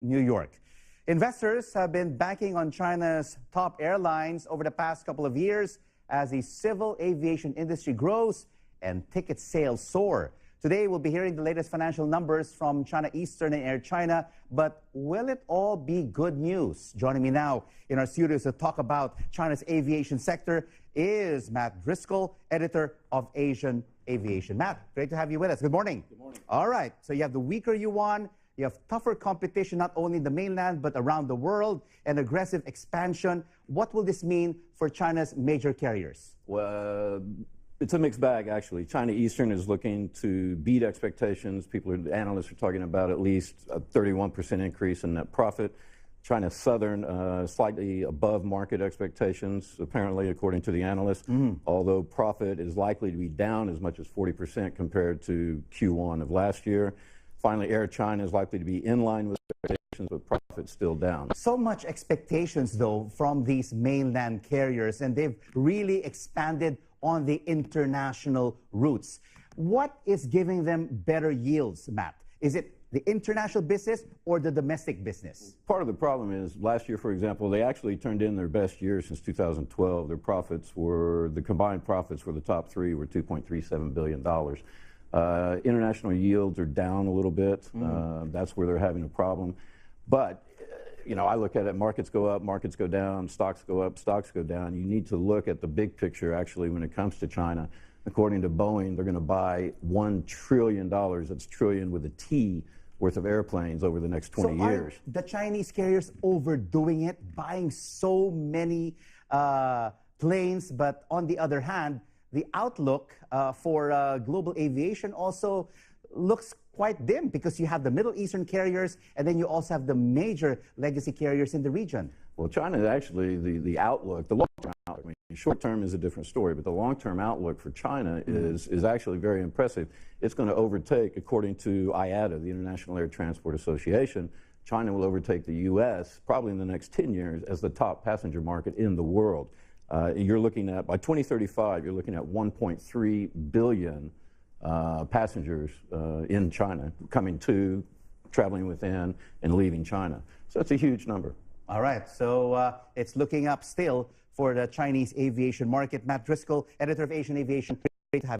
New York. Investors have been banking on China's top airlines over the past couple of years as the civil aviation industry grows and ticket sales soar. Today, we'll be hearing the latest financial numbers from China Eastern and Air China, but will it all be good news? Joining me now in our studios to talk about China's aviation sector is Matt Driskill, editor of Asian Aviation. Matt, great to have you with us. Good morning. Good morning. All right, so you have the weaker yuan, you have tougher competition not only in the mainland but around the world, and aggressive expansion. What will this mean for China's major carriers? Well, it's a mixed bag, actually. China Eastern is looking to beat expectations. Analysts are talking about at least a 31% increase in net profit. China Southern, slightly above market expectations, apparently, according to the analysts, although profit is likely to be down as much as 40% compared to Q1 of last year. Finally, Air China is likely to be in line with expectations, but profit still down. So much expectations, though, from these mainland carriers, and they've really expanded on the international routes. What is giving them better yields, Matt? Is it the international business or the domestic business? Part of the problem is last year, for example, they actually turned in their best year since 2012. Their profits were, the combined profits for the top three were $2.37 billion. International yields are down a little bit. That's where they're having a problem. But, you know, I look at it, markets go up, markets go down, stocks go up, stocks go down. You need to look at the big picture, actually, when it comes to China. According to Boeing, they're going to buy $1 trillion, that's trillion with a T, worth of airplanes over the next 20 years. Are the Chinese carriers overdoing it, buying so many planes, but on the other hand, the outlook for global aviation also looks quite dim because you have the Middle Eastern carriers and then you also have the major legacy carriers in the region. Well, China actually, the outlook, the long-term outlook, I mean, short-term is a different story, but the long-term outlook for China is actually very impressive. It's going to overtake, according to IATA, the International Air Transport Association, China will overtake the U.S. probably in the next 10 years as the top passenger market in the world. You're looking at, by 2035, you're looking at 1.3 billion passengers in China coming to, traveling within, and leaving China. So it's a huge number. All right, so it's looking up still for the Chinese aviation market. Matt Driskill, editor of Asian Aviation, great to have you.